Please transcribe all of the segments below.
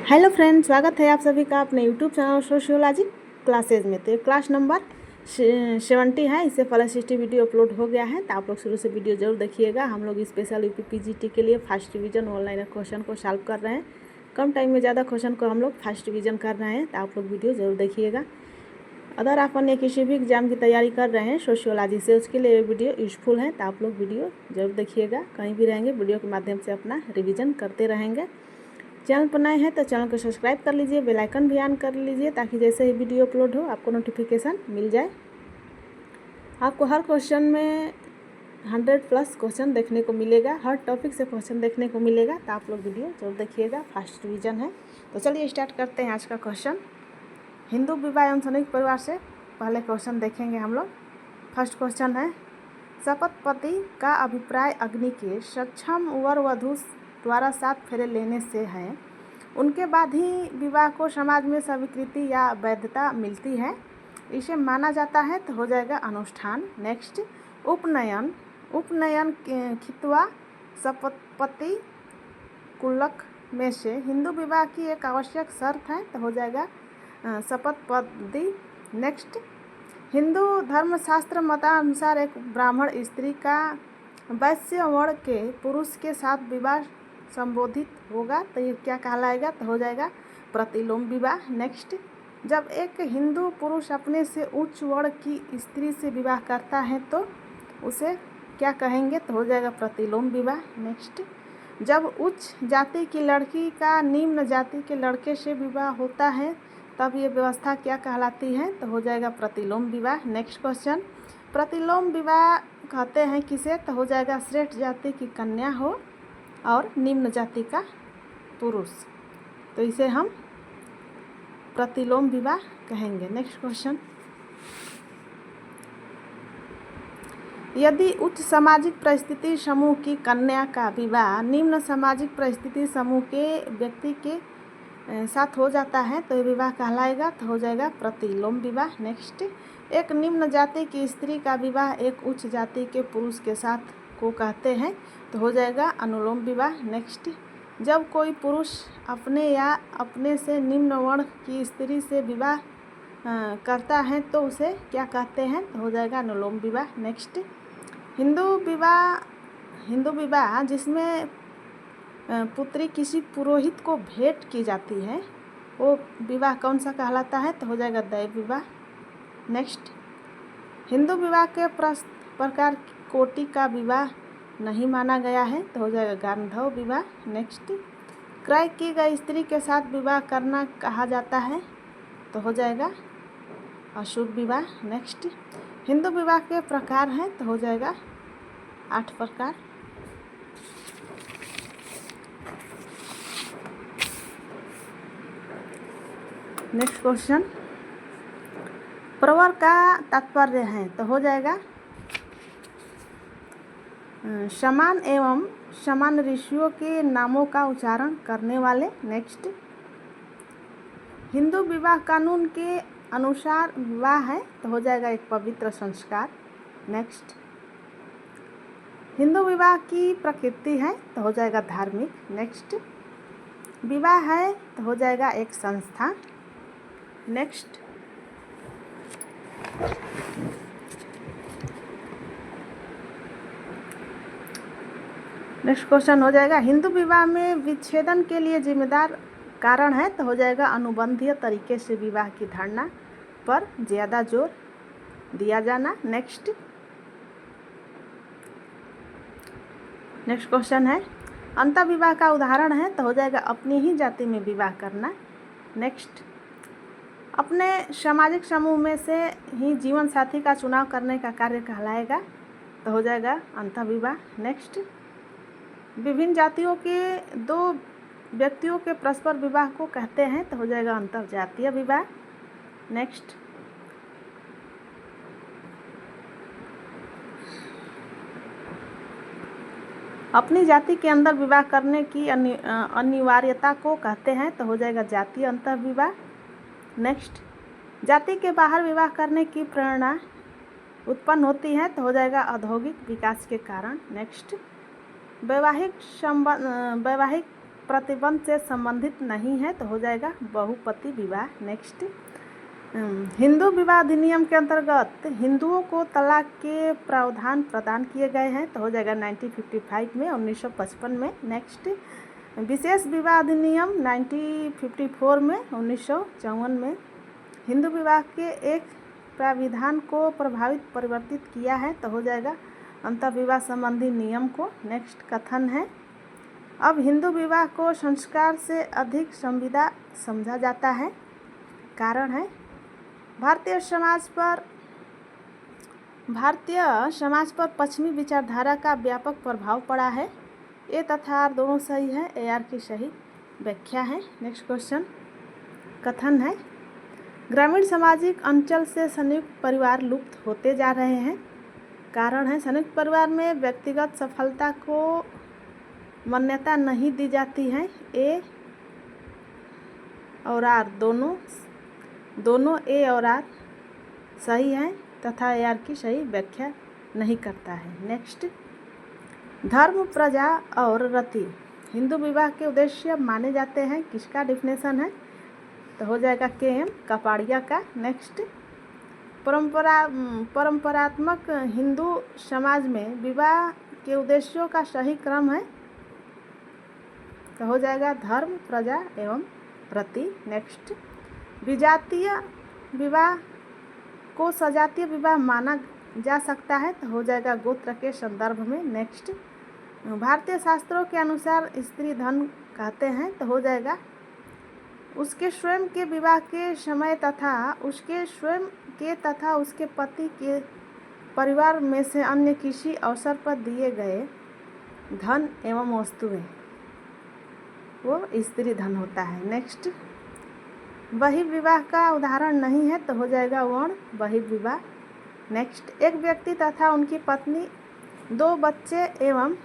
Hello friend, स्वागत है आप सभी का अपने यूट्यूब चैनल सोशियोलॉजी क्लासेज में। तो ये क्लास नंबर 70 है। इससे पहले 60 वीडियो अपलोड हो गया है, तो आप लोग शुरू से वीडियो जरूर देखिएगा। हम लोग स्पेशल यूपी पीजीटी के लिए फर्स्ट डिवीजन ऑनलाइन क्वेश्चन को सॉल्व कर रहे हैं। कम टाइम में ज़्यादा क्वेश्चन को हम लोग फर्स्ट डिवीजन कर रहे हैं, तो आप लोग वीडियो ज़रूर देखिएगा। अगर आप अन्य किसी भी एग्जाम की तैयारी कर रहे हैं सोशियोलॉजी से, उसके लिए वीडियो यूजफुल है, तो आप लोग वीडियो जरूर देखिएगा। कहीं भी रहेंगे वीडियो के माध्यम से अपना रिवीजन करते रहेंगे। चैनल पर नए हैं तो चैनल को सब्सक्राइब कर लीजिए, बेल आइकन भी ऑन कर लीजिए, ताकि जैसे ही वीडियो अपलोड हो आपको नोटिफिकेशन मिल जाए। आपको हर क्वेश्चन में 100+ क्वेश्चन देखने को मिलेगा, हर टॉपिक से क्वेश्चन देखने को मिलेगा, तो आप लोग वीडियो जरूर देखिएगा। फर्स्ट डिवीजन है, तो चलिए स्टार्ट करते हैं आज का क्वेश्चन। हिंदू विवाह एवं संयुक्त परिवार से पहले क्वेश्चन देखेंगे हम लोग। फर्स्ट क्वेश्चन है, शपथपति का अभिप्राय अग्नि के सक्षम वर वधू द्वारा 7 फेरे लेने से है, उनके बाद ही विवाह को समाज में स्वीकृति या वैधता मिलती है, इसे माना जाता है, तो हो जाएगा अनुष्ठान। नेक्स्ट, उपनयन। उपनयन खितवा शपथपति कुलक में से हिंदू विवाह की एक आवश्यक शर्त है, तो हो जाएगा शपथपति। नेक्स्ट, हिंदू धर्मशास्त्र मतानुसार एक ब्राह्मण स्त्री का वैश्य वर्ण के पुरुष के साथ विवाह संबोधित होगा, तो ये क्या कहलाएगा, तो हो जाएगा प्रतिलोम विवाह। नेक्स्ट, जब एक हिंदू पुरुष अपने से उच्च वर्ण की स्त्री से विवाह करता है तो उसे क्या कहेंगे, तो हो जाएगा प्रतिलोम विवाह। नेक्स्ट, जब उच्च जाति की लड़की का निम्न जाति के लड़के से विवाह होता है तब ये व्यवस्था क्या कहलाती है, तो हो जाएगा प्रतिलोम विवाह। नेक्स्ट क्वेश्चन, प्रतिलोम विवाह कहते हैं किसे, तो हो जाएगा श्रेष्ठ जाति की कन्या हो और निम्न जाति का पुरुष, तो इसे हम प्रतिलोम विवाह कहेंगे। नेक्स्ट क्वेश्चन, यदि उच्च सामाजिक परिस्थिति समूह की कन्या का विवाह निम्न सामाजिक परिस्थिति समूह के व्यक्ति के साथ हो जाता है तो ये विवाह कहलाएगा, तो हो जाएगा प्रतिलोम विवाह। नेक्स्ट, एक निम्न जाति की स्त्री का विवाह एक उच्च जाति के पुरुष के साथ को कहते हैं, तो हो जाएगा अनुलोम विवाह। नेक्स्ट, जब कोई पुरुष अपने या अपने से निम्न वर्ण की स्त्री से विवाह करता है तो उसे क्या कहते हैं, तो हो जाएगा अनुलोम विवाह। नेक्स्ट, हिंदू विवाह जिसमें पुत्री किसी पुरोहित को भेंट की जाती है वो विवाह कौन सा कहलाता है, तो हो जाएगा दैव विवाह। नेक्स्ट, हिंदू विवाह के प्रकार कोटि का विवाह नहीं माना गया है, तो हो जाएगा गांधर्व विवाह। नेक्स्ट, क्रय की गई स्त्री के साथ विवाह करना कहा जाता है, तो हो जाएगा अशुभ विवाह। नेक्स्ट, हिंदू विवाह के प्रकार हैं, तो हो जाएगा 8 प्रकार। नेक्स्ट क्वेश्चन, प्रवर का तात्पर्य है, तो हो जाएगा समान एवं समान ऋषियों के नामों का उच्चारण करने वाले। नेक्स्ट, हिंदू विवाह कानून के अनुसार विवाह है, तो हो जाएगा एक पवित्र संस्कार। नेक्स्ट, हिंदू विवाह की प्रकृति है, तो हो जाएगा धार्मिक। नेक्स्ट, विवाह है, तो हो जाएगा एक संस्था। नेक्स्ट, क्वेश्चन हो जाएगा, हिंदू विवाह में विच्छेदन के लिए जिम्मेदार कारण है, तो हो जाएगा अनुबंधीय तरीके से विवाह की धारणा पर ज़्यादा जोर दिया जाना। नेक्स्ट क्वेश्चन है, अंतःविवाह का उदाहरण है, तो हो जाएगा अपनी ही जाति में विवाह करना। नेक्स्ट, अपने सामाजिक समूह में से ही जीवन साथी का चुनाव करने का कार्य कहलाएगा, तो हो जाएगा अंतःविवाह। नेक्स्ट, विभिन्न जातियों के 2 व्यक्तियों के परस्पर विवाह को कहते हैं, तो हो जाएगा अंतर्जातीय विवाह। नेक्स्ट, अपनी जाति के अंदर विवाह करने की अनिवार्यता को कहते हैं, तो हो जाएगा जातीय अंतर्विवाह। नेक्स्ट, जाति के बाहर विवाह करने की प्रेरणा उत्पन्न होती है, तो हो जाएगा औद्योगिक विकास के कारण। नेक्स्ट, वैवाहिक प्रतिबंध से संबंधित नहीं है तो हो जाएगा बहुपति विवाह। नेक्स्ट, हिंदू विवाह अधिनियम के अंतर्गत हिंदुओं को तलाक के प्रावधान प्रदान किए गए हैं तो हो जाएगा 1955 में, 1955 में। नेक्स्ट, विशेष विवाह अधिनियम 1954 में, 1954 में हिंदू विवाह के एक प्राविधान को परिवर्तित किया है तो हो जाएगा अंतर्विवाह संबंधी नियम को। नेक्स्ट, कथन है अब हिंदू विवाह को संस्कार से अधिक संविदा समझा जाता है। कारण है भारतीय समाज पर पश्चिमी विचारधारा का व्यापक प्रभाव पड़ा है। ए तथा आर दोनों सही है, ए आर की सही व्याख्या है। नेक्स्ट क्वेश्चन, कथन है ग्रामीण सामाजिक अंचल से संयुक्त परिवार लुप्त होते जा रहे हैं। कारण है संयुक्त परिवार में व्यक्तिगत सफलता को मान्यता नहीं दी जाती है। ए और आर दोनों ए और आर सही है तथा ए आर की सही व्याख्या नहीं करता है। नेक्स्ट, धर्म, प्रजा और रति हिंदू विवाह के उद्देश्य माने जाते हैं। किसका डिफिनेशन है तो हो जाएगा के.एम. कपाड़िया का। नेक्स्ट, परंपरात्मक हिंदू समाज में विवाह के उद्देश्यों का सही क्रम है तो हो जाएगा धर्म, प्रजा एवं रति। नेक्स्ट, विजातीय विवाह को सजातीय विवाह माना जा सकता है तो हो जाएगा गोत्र के संदर्भ में। नेक्स्ट, भारतीय शास्त्रों के अनुसार स्त्री धन कहते हैं तो हो जाएगा उसके स्वयं के विवाह के समय तथा उसके पति के परिवार में से अन्य किसी अवसर पर दिए गए धन एवं वस्तुएं, वो स्त्री धन होता है। नेक्स्ट, बहिर्विवाह का उदाहरण नहीं है तो हो जाएगा वर्ण बहिर्विवाह। नेक्स्ट, एक व्यक्ति तथा उनकी पत्नी, 2 बच्चे एवं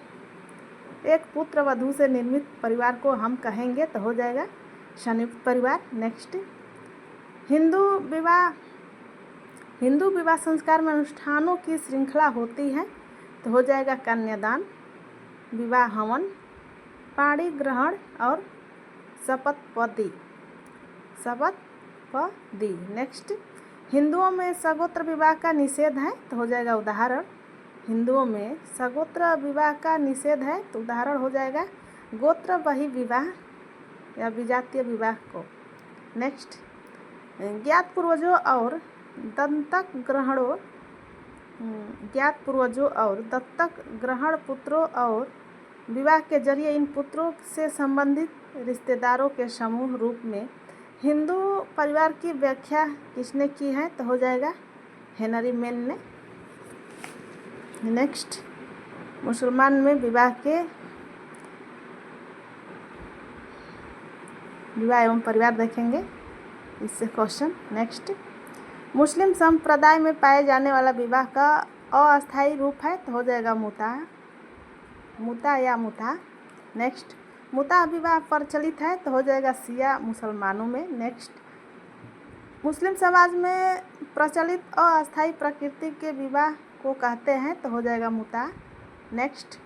एक पुत्र वधू से निर्मित परिवार को हम कहेंगे तो हो जाएगा संयुक्त परिवार। नेक्स्ट, हिंदू विवाह संस्कार में अनुष्ठानों की श्रृंखला होती है तो हो जाएगा कन्यादान, विवाह हवन, पाणी ग्रहण और शपथपदी। नेक्स्ट, हिंदुओं में सगोत्र विवाह का निषेध है तो हो जाएगा उदाहरण, हिंदुओं में सगोत्र विवाह का निषेध है तो उदाहरण हो जाएगा गोत्र बहिर्विवाह या विजातीय विवाह को। नेक्स्ट, ज्ञात पूर्वजों और दत्तक ग्रहण पुत्रों और विवाह के जरिए इन पुत्रों से संबंधित रिश्तेदारों के समूह रूप में हिंदू परिवार की व्याख्या किसने की है तो हो जाएगा हेनरी मेन ने। नेक्स्ट, मुसलमान में विवाह एवं परिवार देखेंगे इससे क्वेश्चन। नेक्स्ट, मुस्लिम संप्रदाय में पाए जाने वाला विवाह का अस्थायी रूप है तो हो जाएगा मुता या मुता। नेक्स्ट, मुता विवाह प्रचलित है तो हो जाएगा शिया मुसलमानों में। नेक्स्ट, मुस्लिम समाज में प्रचलित अस्थायी प्रकृति के विवाह को कहते हैं तो हो जाएगा मुता। नेक्स्ट,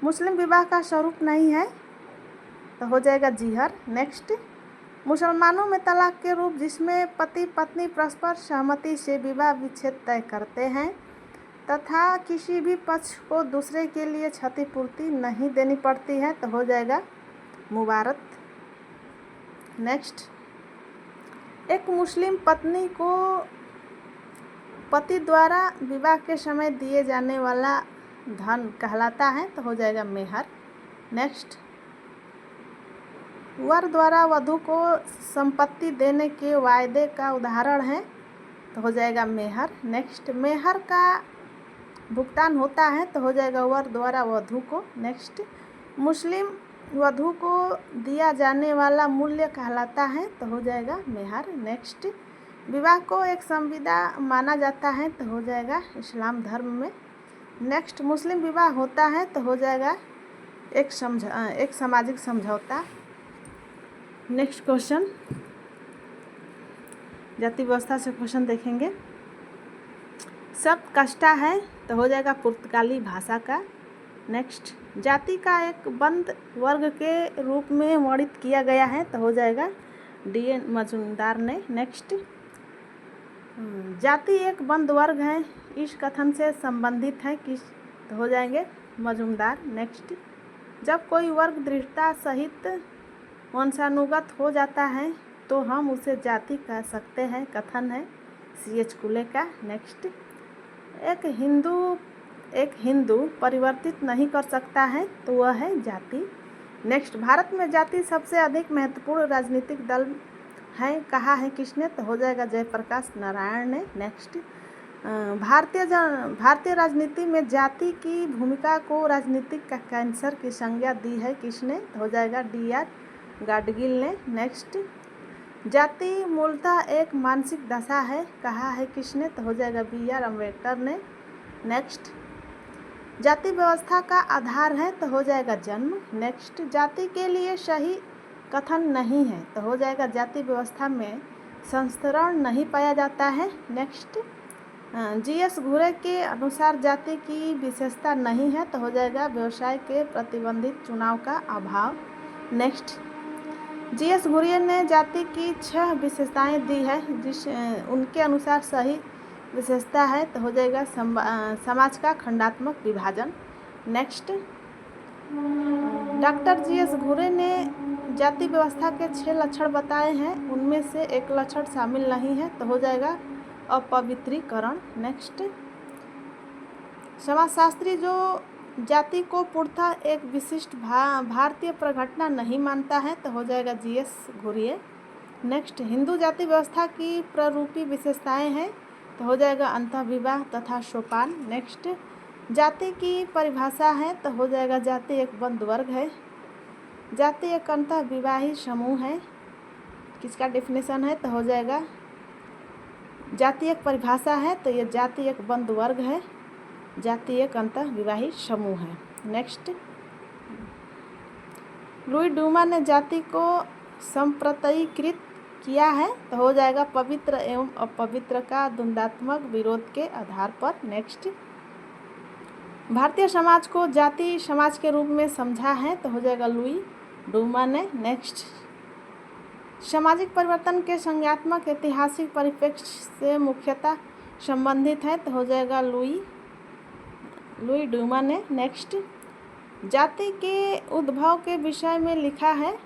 मुस्लिम विवाह का स्वरूप नहीं है तो हो जाएगा जीहर। नेक्स्ट, मुसलमानों में तलाक के रूप जिसमें पति पत्नी परस्पर सहमति से विवाह विच्छेद तय करते हैं तथा किसी भी पक्ष को दूसरे के लिए क्षतिपूर्ति नहीं देनी पड़ती है तो हो जाएगा मुबारत। नेक्स्ट, एक मुस्लिम पत्नी को पति द्वारा विवाह के समय दिए जाने वाला धन कहलाता है तो हो जाएगा मेहर। नेक्स्ट, वर द्वारा वधू को संपत्ति देने के वायदे का उदाहरण है तो हो जाएगा मेहर। नेक्स्ट, मेहर का भुगतान होता है तो हो जाएगा वर द्वारा वधू को। नेक्स्ट, मुस्लिम वधू को दिया जाने वाला मूल्य कहलाता है तो हो जाएगा मेहर। नेक्स्ट, विवाह को एक संविदा माना जाता है तो हो जाएगा इस्लाम धर्म में। नेक्स्ट, मुस्लिम विवाह होता है तो हो जाएगा एक सामाजिक समझौता। नेक्स्ट क्वेश्चन, जाति व्यवस्था से क्वेश्चन देखेंगे। शब्द कष्टा है तो हो जाएगा पुर्तगाली भाषा का। नेक्स्ट, जाति का एक बंद वर्ग के रूप में वर्णित किया गया है, तो हो जाएगा D.N. मजूमदार ने। नेक्स्ट, जाति एक बंद वर्ग है, इस कथन से संबंधित है किस, तो हो जाएंगे मजूमदार। नेक्स्ट, जब कोई वर्ग दृढ़ता सहित वंशानुगत हो जाता है तो हम उसे जाति कह सकते हैं, कथन है C.H. कुले का। नेक्स्ट, एक हिंदू परिवर्तित नहीं कर सकता है, तो वह है जाति। नेक्स्ट, भारत में जाति सबसे अधिक महत्वपूर्ण राजनीतिक दल है, कहा है किसने, तो हो जाएगा जयप्रकाश नारायण ने। नेक्स्ट, भारतीय राजनीति में जाति की भूमिका को राजनीतिक का कैंसर की संज्ञा दी है किसने, तो हो जाएगा D.R. गाडगिल ने। नेक्स्ट, जाति मूलतः एक मानसिक दशा है, कहा है किसने, तो हो जाएगा B.R. अम्बेडकर ने। नेक्स्ट, जाति व्यवस्था का आधार है, तो हो जाएगा जन्म। नेक्स्ट, जाति के लिए सही कथन नहीं है, तो हो जाएगा जाति व्यवस्था में संस्करण नहीं पाया जाता है। Next, G.S. घुरे के अनुसार जाति की विशेषता नहीं है, तो हो जाएगा व्यवसाय के प्रतिबंधित चुनाव का अभाव। Next, G.S. घुरे ने जाति की 6 विशेषताएं दी है, उनके अनुसार सही विशेषता है, तो हो जाएगा समाज का खंडात्मक विभाजन। Next, doctor G.S. घुरे ने जाति व्यवस्था के 6 लक्षण बताए हैं, उनमें से एक लक्षण शामिल नहीं है, तो हो जाएगा अपवित्रीकरण। नेक्स्ट, समाजशास्त्री जो जाति को पूर्णतः एक विशिष्ट भारतीय प्रघटना नहीं मानता है, तो हो जाएगा G.S. घुरे। नेक्स्ट, हिंदू जाति व्यवस्था की प्ररूपी विशेषताएं हैं, तो हो जाएगा अंतःविवाह तथा सोपान। नेक्स्ट, जाति की परिभाषा है, तो हो जाएगा जाति एक बंद वर्ग है। जाति एक अंतःविवाही समूह है, किसका डेफिनेशन है, तो हो जाएगा जाति एक परिभाषा है, तो ये जाति एक बंद वर्ग है, जाति एक अंतःविवाही समूह है। नेक्स्ट, लुई डूमा ने जाति को संप्रतयीकृत किया है, तो हो जाएगा पवित्र एवं अपवित्र का द्वंद्वात्मक विरोध के आधार पर। नेक्स्ट, भारतीय समाज को जाति समाज के रूप में समझा है, तो हो जाएगा लुई डूमा ने। नेक्स्ट, सामाजिक परिवर्तन के संज्ञात्मक ऐतिहासिक परिप्रेक्ष्य से मुख्यतः संबंधित है, तो हो जाएगा लुई डूमा ने। नेक्स्ट, जाति के उद्भव के विषय में लिखा है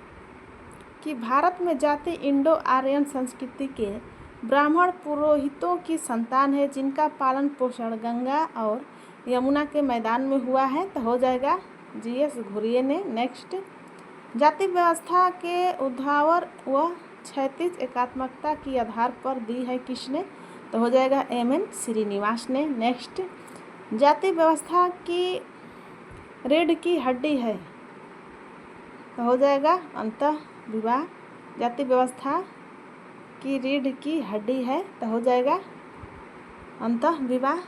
कि भारत में जाति इंडो आर्यन संस्कृति के ब्राह्मण पुरोहितों की संतान है, जिनका पालन पोषण गंगा और यमुना के मैदान में हुआ है, तो हो जाएगा G.S. घुरे ने। नेक्स्ट, जाति व्यवस्था के उद्भावर व क्षैतिज एकात्मकता की आधार पर दी है किसने, तो हो जाएगा M.N. श्रीनिवास ने। नेक्स्ट, जाति व्यवस्था की रीढ़ की हड्डी है, तो हो जाएगा अंतःविवाह। जाति व्यवस्था की रीढ़ की हड्डी है, तो हो जाएगा अंतःविवाह।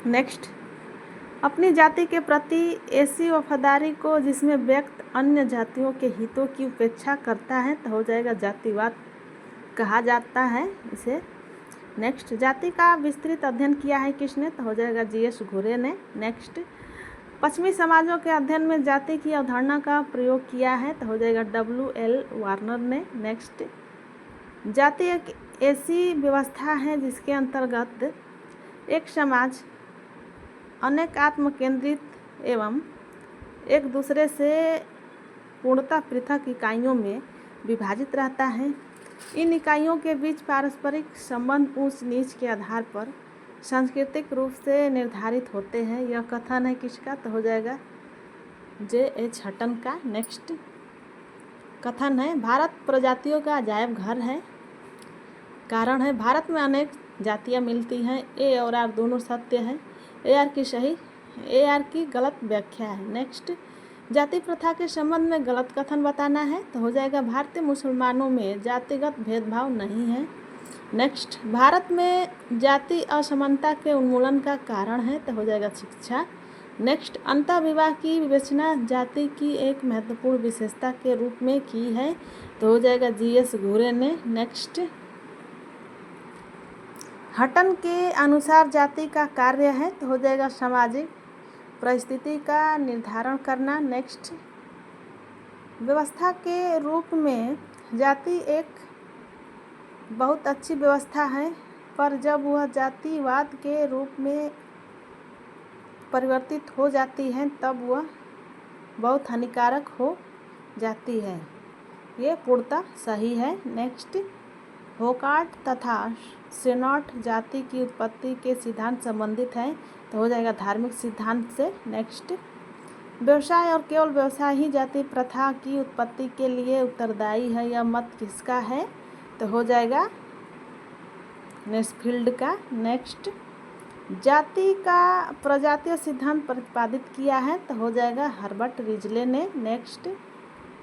नेक्स्ट, अपनी जाति के प्रति ऐसी वफादारी को जिसमें व्यक्ति अन्य जातियों के हितों की उपेक्षा करता है, तो हो जाएगा जातिवाद कहा जाता है इसे। नेक्स्ट, जाति का विस्तृत अध्ययन किया है किसने, तो हो जाएगा G.S. घुरे ने। नेक्स्ट, पश्चिमी समाजों के अध्ययन में जाति की अवधारणा का प्रयोग किया है, तो हो जाएगा W.L. वार्नर ने। नेक्स्ट, जाति एक ऐसी व्यवस्था है जिसके अंतर्गत एक समाज अनेक आत्म केंद्रित एवं एक दूसरे से पूर्णतः पृथक इकाइयों में विभाजित रहता है। इन इकाइयों के बीच पारस्परिक संबंध ऊंच नीच के आधार पर सांस्कृतिक रूप से निर्धारित होते हैं। यह कथन है किसका, तो हो जाएगा J.H. हटन का। नेक्स्ट, कथन है भारत प्रजातियों का अजायब घर है। कारण है भारत में अनेक जातियां मिलती हैं। A और R दोनों सत्य है। AR की गलत व्याख्या है। नेक्स्ट, जाति प्रथा के संबंध में गलत कथन बताना है, तो हो जाएगा भारतीय मुसलमानों में जातिगत भेदभाव नहीं है। नेक्स्ट, भारत में जाति असमानता के उन्मूलन का कारण है, तो हो जाएगा शिक्षा। नेक्स्ट, अंतःविवाह की विवेचना जाति की एक महत्वपूर्ण विशेषता के रूप में की है, तो हो जाएगा G.S. घुरे ने। नेक्स्ट, हटन के अनुसार जाति का कार्य है, तो हो जाएगा सामाजिक परिस्थिति का निर्धारण करना। नेक्स्ट, व्यवस्था के रूप में जाति एक बहुत अच्छी व्यवस्था है, पर जब वह जातिवाद के रूप में परिवर्तित हो जाती है तब वह बहुत हानिकारक हो जाती है। ये पूर्णतः सही है। नेक्स्ट, होकार्ट तथा सेनॉट जाति की उत्पत्ति के सिद्धांत संबंधित हैं, तो हो जाएगा धार्मिक सिद्धांत से। नेक्स्ट, व्यवसाय और केवल व्यवसाय ही जाति प्रथा की उत्पत्ति के लिए उत्तरदायी है, यह मत किसका है, तो हो जाएगा नेस्फील्ड का। नेक्स्ट, जाति का प्रजातीय सिद्धांत प्रतिपादित किया है, तो हो जाएगा हर्बर्ट रिजले ने। नेक्स्ट,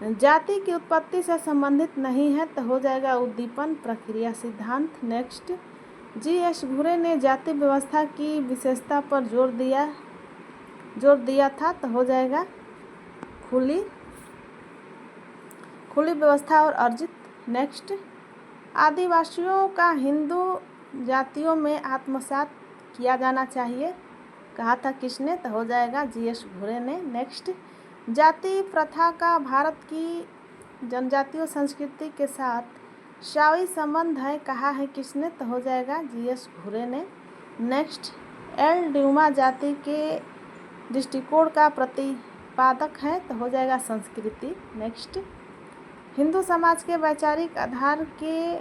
जाति की उत्पत्ति से संबंधित नहीं है, तो हो जाएगा उद्दीपन प्रक्रिया सिद्धांत। Next, GS. घुरे ने जाति व्यवस्था की विशेषता पर जोर दिया था, तो हो जाएगा खुली व्यवस्था और अर्जित। नेक्स्ट, आदिवासियों का हिंदू जातियों में आत्मसात किया जाना चाहिए, कहा था किसने, तो हो जाएगा जी.एस. घुरे ने। नेक्स्ट, जाति प्रथा का भारत की जनजातीय संस्कृति के साथ शावी संबंध है, कहा है किसने, तो हो जाएगा जी.एस. घुरे ने। नेक्स्ट, एल ड्यूमा जाति के दृष्टिकोण का प्रतिपादक है, तो हो जाएगा संस्कृति। नेक्स्ट, हिंदू समाज के वैचारिक आधार के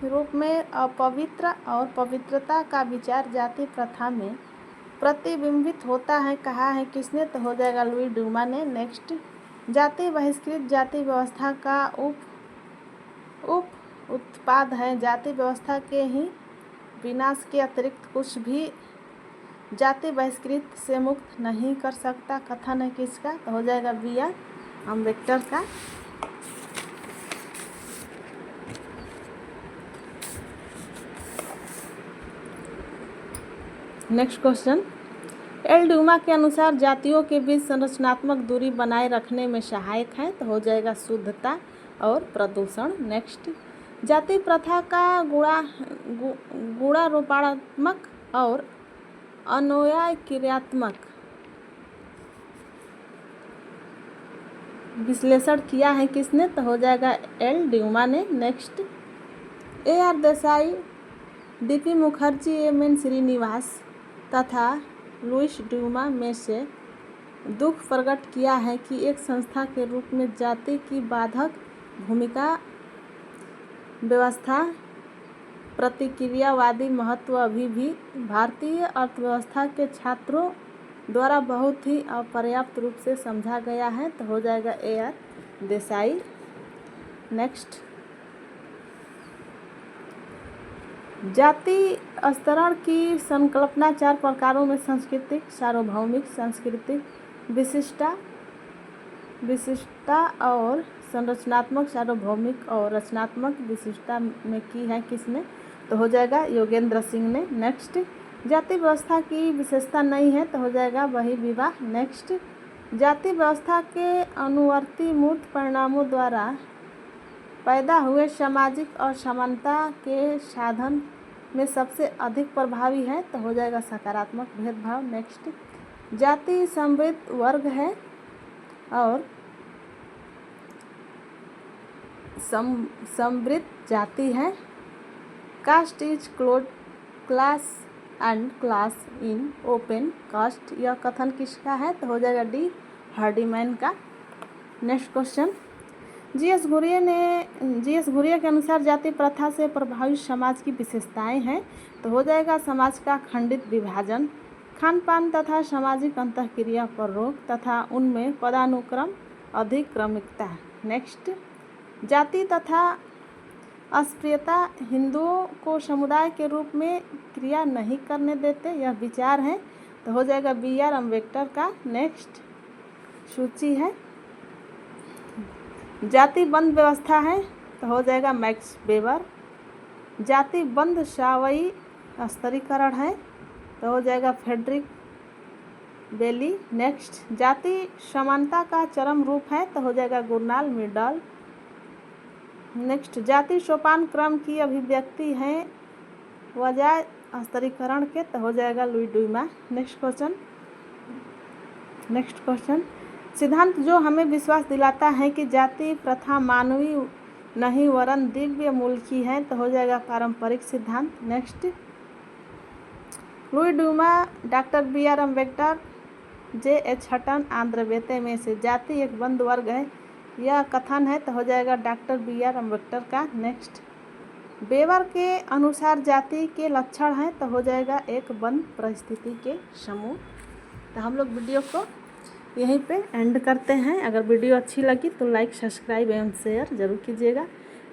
रूप में अपवित्र और पवित्रता का विचार जाति प्रथा में प्रतिबिंबित होता है, कहा है किसने, तो हो जाएगा लुई ड्यूमा ने। नेक्स्ट, जाति बहिष्कृत जाति व्यवस्था का उप उत्पाद है, जाति व्यवस्था के ही विनाश के अतिरिक्त कुछ भी जाति बहिष्कृत से मुक्त नहीं कर सकता, कथन है किसका, तो हो जाएगा बी.आर. अम्बेडकर का। नेक्स्ट क्वेश्चन, एल ड्यूमा के अनुसार जातियों के बीच संरचनात्मक दूरी बनाए रखने में सहायक है, तो हो जाएगा शुद्धता और प्रदूषण। नेक्स्ट, जाति प्रथा का गुणारोपणात्मक और अन्वयक्रियात्मक विश्लेषण किया है किसने, तो हो जाएगा एल ड्यूमा ने। Next, A R. Desai, D P. Mukherjee, M N. Srinivas तथा लुईस ड्यूमा में से दुख प्रकट किया है कि एक संस्था के रूप में जाति की बाधक भूमिका व्यवस्था प्रतिक्रियावादी महत्व अभी भी भारतीय अर्थव्यवस्था के छात्रों द्वारा बहुत ही अपर्याप्त रूप से समझा गया है, तो हो जाएगा ए.आर. देसाई। नेक्स्ट, जाति स्तरण की संकल्पना 4 प्रकारों में सांस्कृतिक, सार्वभौमिक, सांस्कृतिक विशिष्टता और संरचनात्मक सार्वभौमिक और रचनात्मक विशिष्टता में की है किसने, तो हो जाएगा योगेंद्र सिंह ने। नेक्स्ट, जाति व्यवस्था की विशेषता नहीं है, तो हो जाएगा वही विवाह। नेक्स्ट, जाति व्यवस्था के अनुवर्ती मूर्त परिणामों द्वारा पैदा हुए सामाजिक और समानता के साधन में सबसे अधिक प्रभावी है, तो हो जाएगा सकारात्मक भेदभाव। नेक्स्ट, जाति समृद्ध वर्ग है और समृद्ध जाति है। Caste is close class and class in open caste, यह कथन किसका है, तो हो जाएगा डी. हार्डीमैन का। Next question, GS. घुरिये के अनुसार जाति प्रथा से प्रभावित समाज की विशेषताएं हैं, तो हो जाएगा समाज का खंडित विभाजन, खान पान तथा सामाजिक अंतःक्रिया पर रोक तथा उनमें पदानुक्रम अधिक्रमिकता। नेक्स्ट, जाति तथा अस्पृश्यता हिंदुओं को समुदाय के रूप में क्रिया नहीं करने देते, यह विचार है, तो हो जाएगा बी.आर. अम्बेडकर का। नेक्स्ट सूची है, जाति बंद व्यवस्था है, तो हो जाएगा मैक्स वेबर। जाति बंद शावई स्तरीकरण है, तो हो जाएगा फ्रेडरिक बेली। नेक्स्ट, जाति समानता का चरम रूप है, तो हो जाएगा गुरनाल मिर्डाल। नेक्स्ट, जाति सोपान क्रम की अभिव्यक्ति है स्तरीकरण के तो हो जाएगा लुई डुइमा। नेक्स्ट क्वेश्चन, सिद्धांत जो हमें विश्वास दिलाता है कि जाति प्रथा मानवीय नहीं वरन दिव्य मूल की है तो हो जाएगा पारंपरिक सिद्धांत। नेक्स्ट, लुई डुइमा, doctor BR Ambedkar, JH Hutton, Andre वेते में से जाति एक बंद वर्ग है, यह कथन है तो हो जाएगा डॉक्टर BR अम्बेडकर का। नेक्स्ट, वेबर के अनुसार जाति के लक्षण हैं तो हो जाएगा एक बंद परिस्थिति के समूह। तो हम लोग वीडियो को यहीं पे एंड करते हैं। अगर वीडियो अच्छी लगी तो लाइक, सब्सक्राइब एवं शेयर जरूर कीजिएगा।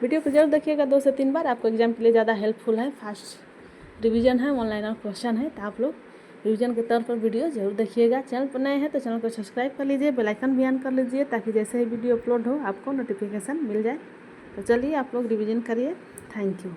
वीडियो को जरूर देखिएगा 2 से 3 बार, आपको एग्जाम के लिए ज़्यादा हेल्पफुल है। फास्ट रिवीजन है, ऑनलाइन और क्वेश्चन है, तो आप लोग रिवीजन के तौर पर वीडियो जरूर देखिएगा। चैनल पर नए हैं तो चैनल को सब्सक्राइब कर लीजिए, बेल आइकन भी ऑन कर लीजिए ताकि जैसे ही वीडियो अपलोड हो आपको नोटिफिकेशन मिल जाए। तो चलिए आप लोग रिवीजन करिए। Thank you.